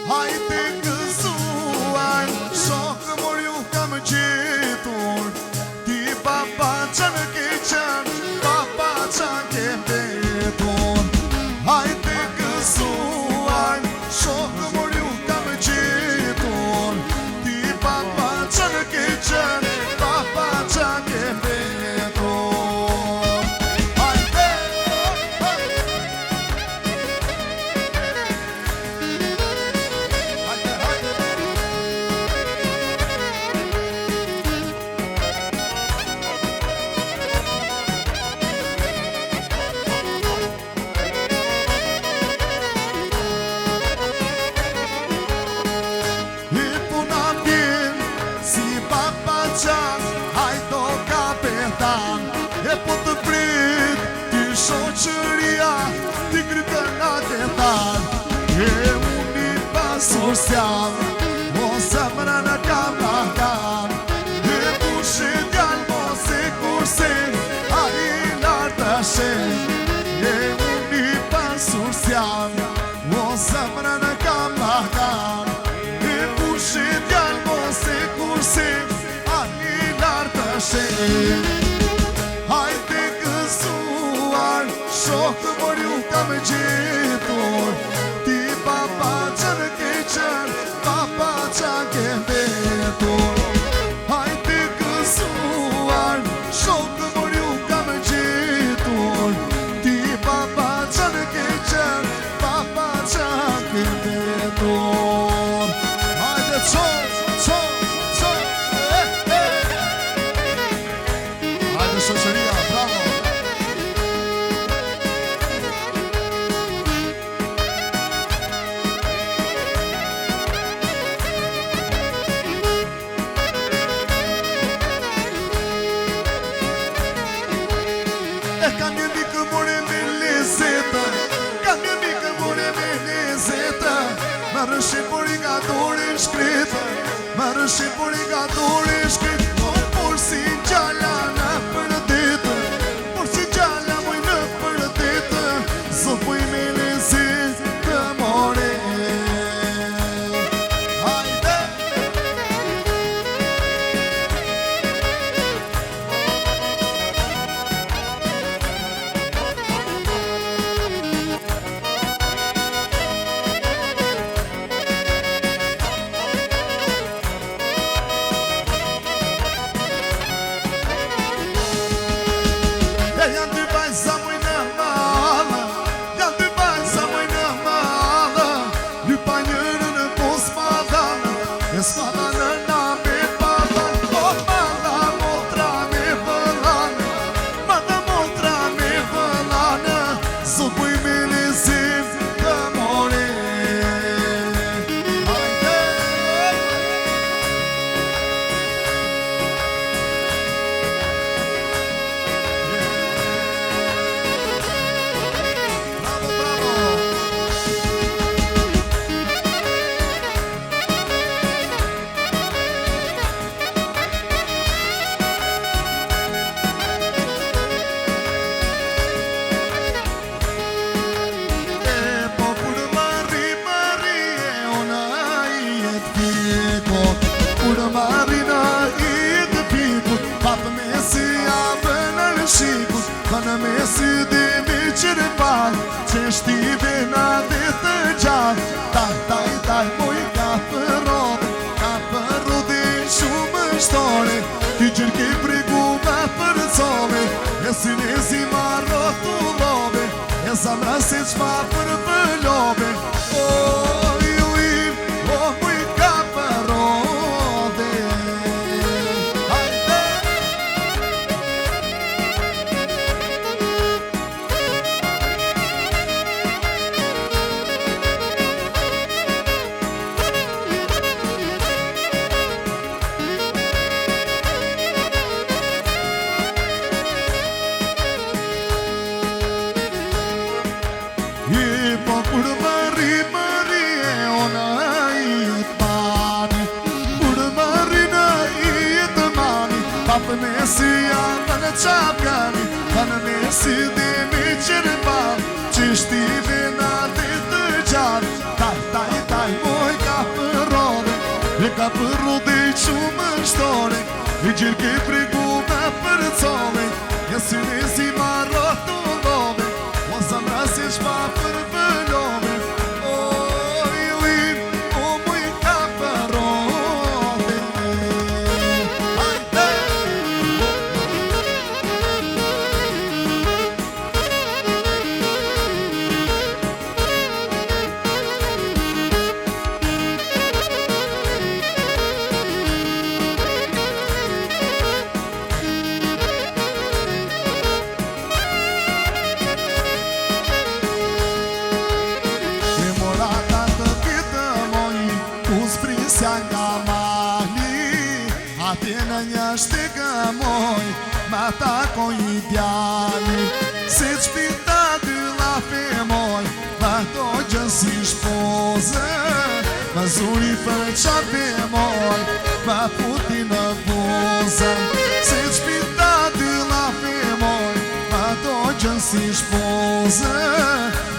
hajde gëzuar, shokë mor ju kam gjetur, ti papa që në ke qenë, papa që ke betur. Hajde gëzuar, shokë mor ju kam gjetur, ti papa që në ke qenë, papa që ke betur. E po të prit, ty shoqëria, ti krytën atë e thanë. E unë i pasur s'jam, o zemra në kam kam. E pushe djallë mos e kursin, a i lartë të shen. E unë i pasur s'jam, o zemra në kam kam. E pushe djallë mos e kursin, a i lartë të shen. Hajde gëzuar, shokë mor ju kam gjetur, ti papa që në ke qenë, papa që ke betur. Hajde gëzuar, shokë mor ju kam gjetur, ti papa që në ke qenë, papa që ke betur. Hajde hajde shoqëria, bravo! Kam një mikë more me lezetë, kam një mikë more me lezetë, më rëshin por i nga dore shkretë, më rëshin por i nga dore shkretë, por si gjalla në përdetë, por si gjalla moj në përdetë, sot poj me lezetë të more. Hajde! Janë dy bajza moj në malë, janë dy bajza moj në malë, lypa njërë në pos madhanë, e s'mada në name padhanë, o mada motra me vëllanë, mada motra me vëllanë, sot poj me lezim të more. Në mesi dimi qërë pak, që shtive në dhe të gjatë, taj, moj ka përrodhe shumë shtore, ti gjërë ke pregu me përcove, e si nezi marrë të love, e zamra se qma për pëllove, o moj ka përrodhe. Po kur mëri e ona i të mani, kur mëri në i të mani, papë mesi janë në qapkani, pa në mesi dimi qërë pam, që shtive në dhe të gjatë, taj, moj E ka përru dhe i qumë shtore I gjirë ke prigu me për cove Një syne si marrot të love O zamra si shpa për vëllove O i lim, o mu i ka përrote Hajde! Nga mali Ati në një shtikë moj Ma tako I djali Si qpita dy lafi moj Ma to gjësi shpoze Ma zuri për qapi moj Ma puti në buze Si qpita dy lafi moj Ma to gjësi shpoze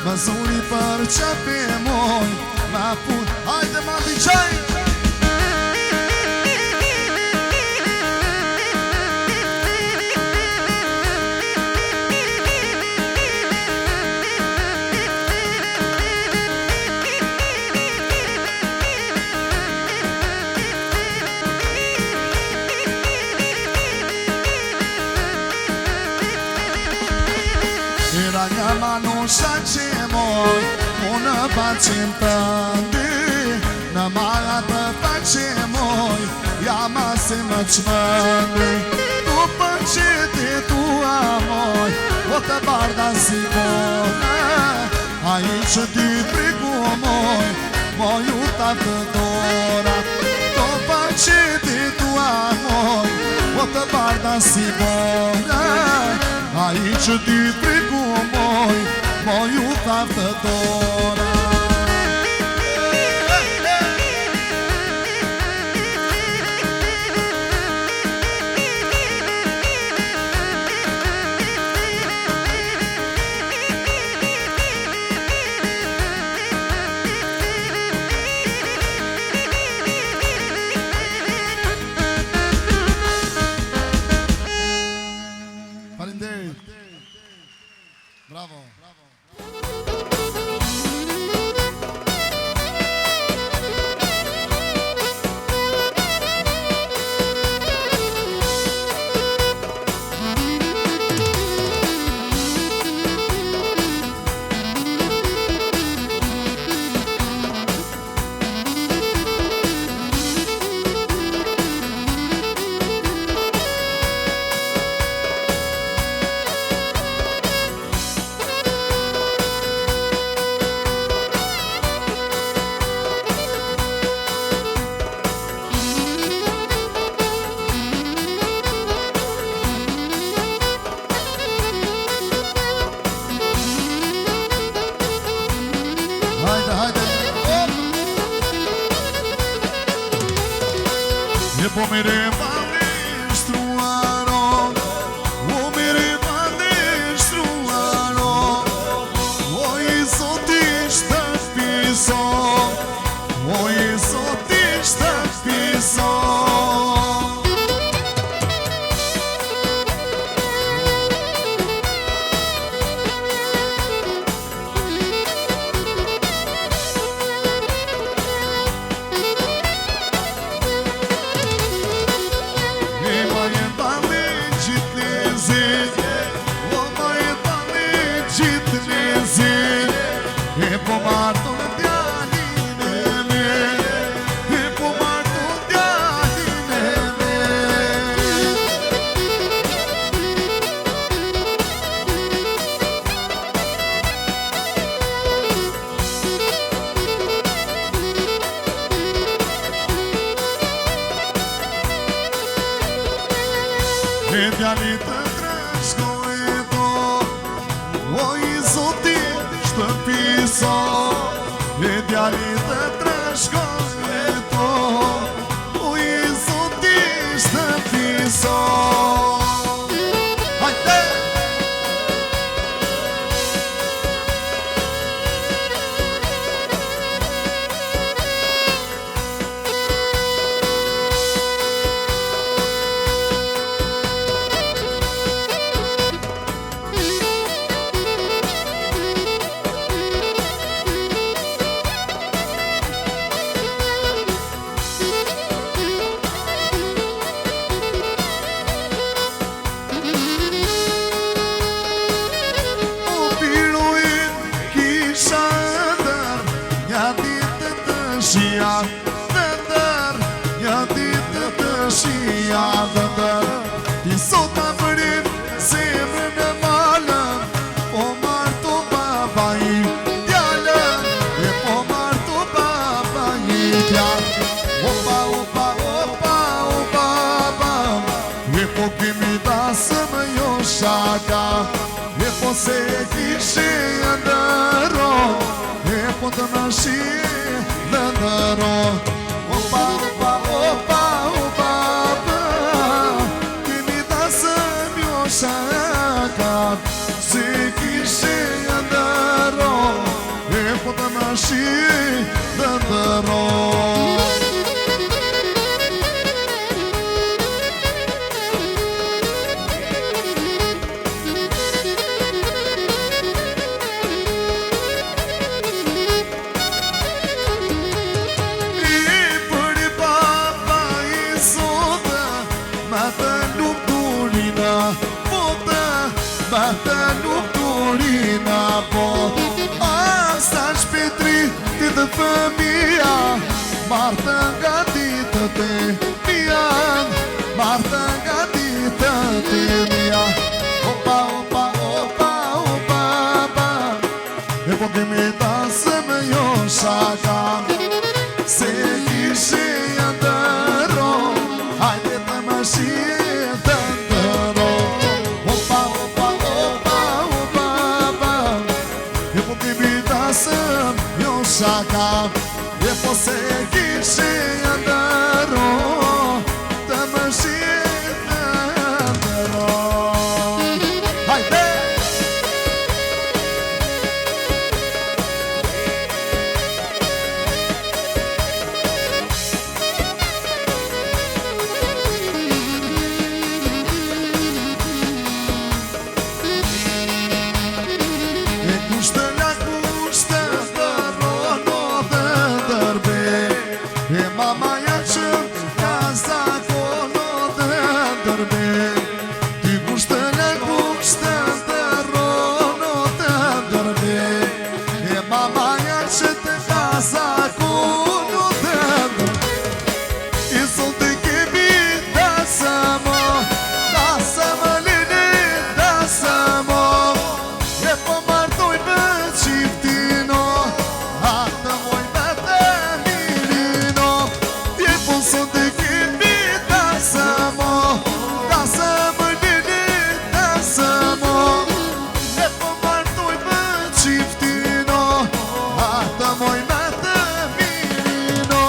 Ma zuri për qapi moj Ma puti Hajde ma di qaj Era një manusha që moj Unë bacim të ndi Në marat të faq që moj Ja masi më qmëndi Tu për qiti tua moj O të barda si kone A I që ty prigu moj Moj u ta të dora Tu për qiti tua moj O të barda si kone A I që ty prigu moj Moj u ta të dora Bravo. E po me revali struaro O me revali struaro O I zotisht të piso O I zotisht të piso E po marto djalin e me E po marto djalin e me E djalin të trashkoj to O I zotit të piso E djalit të trashkoj e to O I zotisht të piso Hajde! shia Vëndër, një ditë të shia Vëndër, ti sot më përim zemrën në malën Po martu baba i djallën E po martu baba i djallën Opa, opa, opa, opa, opa E po kemi dasëm jo shaka E po se kishe ndëro E po të në shi dhe ndëro Opa, opa, opa, opa, opa Kemi dasëm jo shaka Se kishe ndëro E po të në shi dhe ndëro Bata nuk durina po Asta shpetri ti dhe fëmija Marta nga ditë të mija Marta nga ditë të mija Opa, opa, opa, opa, opa E po kemi tasëm jo shaka Se kishe ndëro Hajde të më shirë të ndëro Jo shaka E po se kishe ndëro Të më shirë të ndëro Hajde! E kushtë la kushtë E mamaja që ka zakono dhe ndërbe Ty kushtë në kushtë të rono dhe ndërbe E mamaja që të ka zakono dhe ndërbe I sot të kemi dasamo lini dasamo E po martoj me qiftino Atë moj me të Sot të kemi dasamo lini dasamo E po martoj me qiftino Ata moj me të mirino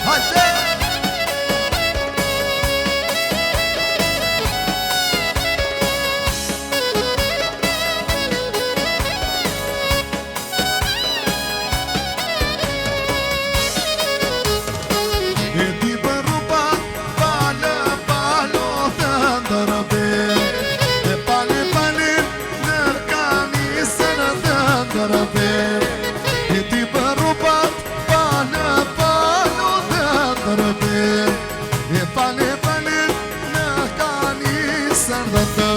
Hajde! E ti për rupat, pale, palo të ndërbe E pale, pale, nërkanisën të ndërbe E ti për rupat, pale, palo të ndërbe E pale, pale, nërkanisën të ndërbe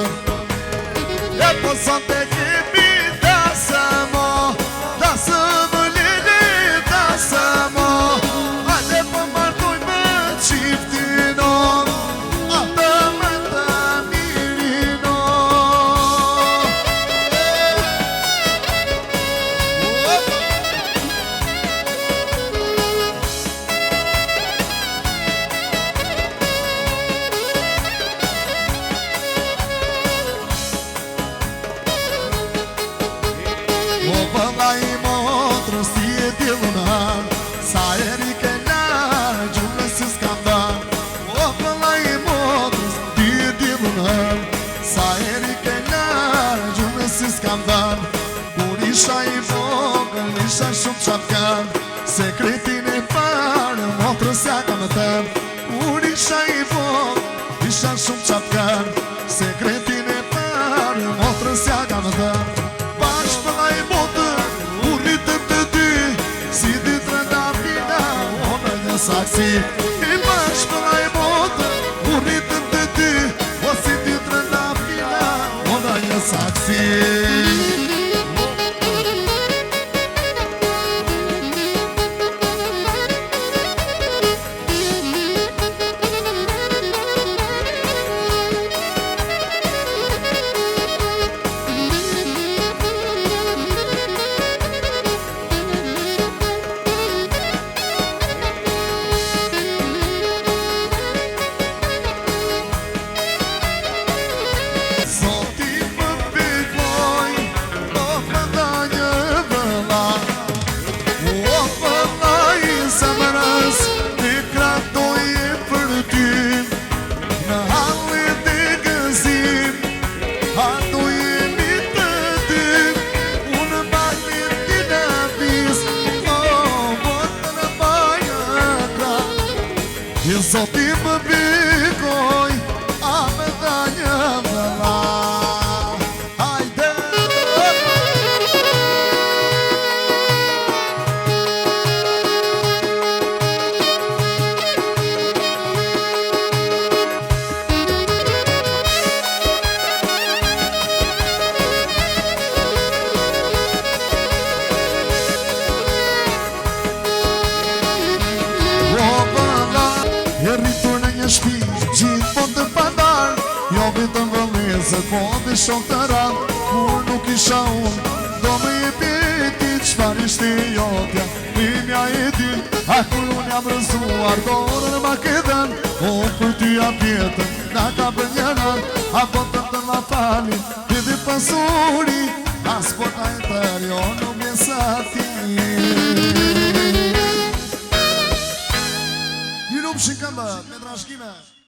E po sot të kemi dasamo lini dasamo Qiftino, atë me të mirino O pëlla I motrës ti e dilunar Sa eri ke larë gjumën si s'kam dar O pëlla I motrës ti e dilunar Sa eri ke larë gjumën si s'kam dar Kur isha I vogël isha shumë qapkan Sekretin e parë motrës ja kam thën Kur isha I vogël isha shumë qapkan Sekretin e parë motrës ja kam thën Bashkë pëlla I botën, u rritëm të dy Si dy të rëndafina, o në një saksi I bashkë pëlla I botën, u rritëm të dy O si dy të rëndafina, o në një saksi I zoti më bikoj, a me dha një vëlla. Hajde! E rritur në një shpi, gjithë po të pandar. Jo vitëm vëllëzër, po dhe shok të rad. Kur nuk isha unë, do me je piti, qfar ishte jotja, imja e ty. A kur unë jam rëzuar, dorë në Makedon, o për ty a pjetën, nga ka për njëran. A po të la fali, ti dhe pasuri, as po ta e tërë, jo nuk jesë ati. Një lumë shikëmbët, me trashkime.